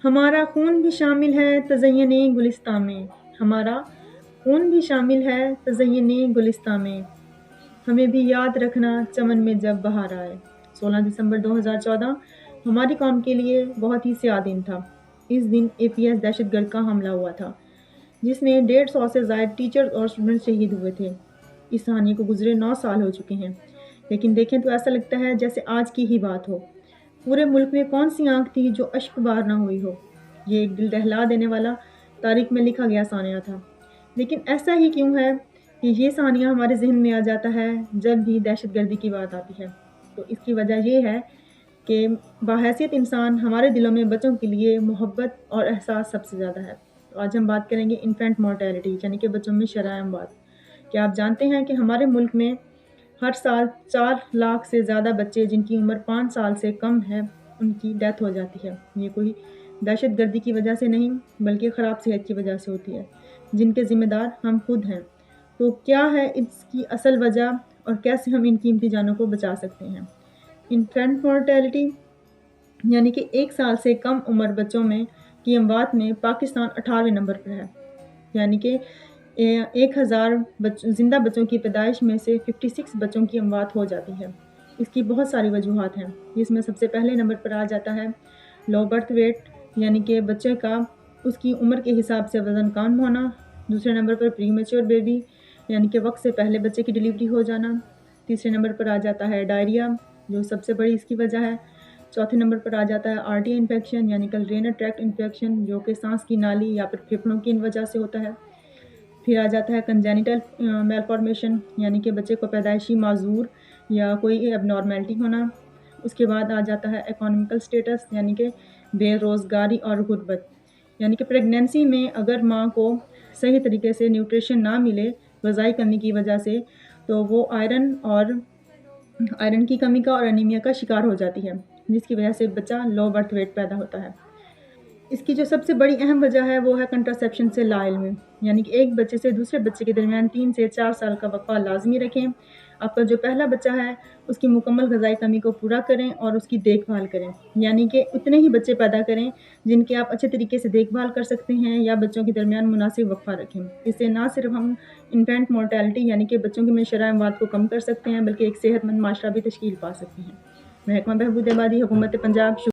ہمارا خون بھی شامل ہے تزئین گلستاں میں، ہمارا خون بھی شامل ہے تزئین گلستاں میں، ہمیں بھی یاد رکھنا چمن میں جب بہار آئے۔ 16 دسمبر 2014 ہماری قوم کے لیے بہت ہی سیاہ دن تھا۔ اس دن APS دہشت گرد کا حملہ ہوا تھا جس میں 150 سے زائد ٹیچرز اور اسٹوڈنٹس شہید ہوئے تھے۔ اس کہانی کو گزرے 9 سال ہو چکے ہیں، لیکن دیکھیں تو ایسا لگتا ہے جیسے آج کی ہی بات ہو۔ پورے ملک میں کون سی آنکھ تھی جو اشک بار نہ ہوئی ہو؟ یہ ایک دل دہلا دینے والا تاریخ میں لکھا گیا ثانیہ تھا۔ لیکن ایسا ہی کیوں ہے کہ یہ ثانیہ ہمارے ذہن میں آ جاتا ہے جب بھی دہشت گردی کی بات آتی ہے؟ تو اس کی وجہ یہ ہے کہ بحیثیت انسان ہمارے دلوں میں بچوں کے لیے محبت اور احساس سب سے زیادہ ہے۔ تو آج ہم بات کریں گے انفینٹ مورٹیلٹی یعنی کہ بچوں میں شرح اموات۔ کیا آپ جانتے ہیں کہ ہمارے ملک میں ہر سال 4 لاکھ سے زیادہ بچے جن کی عمر 5 سال سے کم ہے ان کی ڈیتھ ہو جاتی ہے۔ یہ کوئی دہشت گردی کی وجہ سے نہیں بلکہ خراب صحت کی وجہ سے ہوتی ہے، جن کے ذمہ دار ہم خود ہیں۔ تو کیا ہے اس کی اصل وجہ اور کیسے ہم ان قیمتی جانوں کو بچا سکتے ہیں؟ انفینٹ مورٹیلٹی یعنی کہ 1 سال سے کم عمر بچوں میں کی اموات میں پاکستان 18ویں نمبر پر ہے، یعنی کہ 1000 زندہ بچوں کی پیدائش میں سے 56 بچوں کی اموات ہو جاتی ہے۔ اس کی بہت ساری وجوہات ہیں، جس میں سب سے پہلے نمبر پر آ جاتا ہے لو برتھ ویٹ یعنی کہ بچے کا اس کی عمر کے حساب سے وزن کم ہونا۔ دوسرے نمبر پر پری میچور بیبی یعنی کہ وقت سے پہلے بچے کی ڈلیوری ہو جانا۔ تیسرے نمبر پر آ جاتا ہے ڈائریا جو سب سے بڑی اس کی وجہ ہے۔ چوتھے نمبر پر آ جاتا ہے RTA انفیکشن یعنی کہ رینل ٹریکٹ انفیکشن جو کہ سانس کی نالی یا پھر پھیپھڑوں کی وجہ سے ہوتا ہے۔ پھر آ جاتا ہے کنجینیٹل میل فارمیشن یعنی کہ بچے کو پیدائشی معذور یا کوئی اب نارمیلٹی ہونا۔ اس کے بعد آ جاتا ہے اکنامیکل سٹیٹس یعنی کہ بے روزگاری اور غربت، یعنی کہ پریگنینسی میں اگر ماں کو صحیح طریقے سے نیوٹریشن نہ ملے غذائی کمی کی وجہ سے تو وہ آئرن کی کمی کا اور انیمیا کا شکار ہو جاتی ہے، جس کی وجہ سے بچہ لو برتھ ویٹ پیدا ہوتا ہے۔ اس کی جو سب سے بڑی اہم وجہ ہے وہ ہے کنٹراسیپشن سے لا علمی، یعنی کہ ایک بچے سے دوسرے بچے کے درمیان 3 سے 4 سال کا وقفہ لازمی رکھیں۔ آپ کا جو پہلا بچہ ہے اس کی مکمل غذائی کمی کو پورا کریں اور اس کی دیکھ بھال کریں، یعنی کہ اتنے ہی بچے پیدا کریں جن کی آپ اچھے طریقے سے دیکھ بھال کر سکتے ہیں یا بچوں کے درمیان مناسب وقفہ رکھیں۔ اس سے نہ صرف ہم انفینٹ مورٹیلٹی یعنی کہ بچوں کی شرح اموات کو کم کر سکتے ہیں بلکہ ایک صحت مند معاشرہ بھی تشکیل پا سکتے ہیں۔ محکمہ بہبود آبادی، حکومت پنجاب۔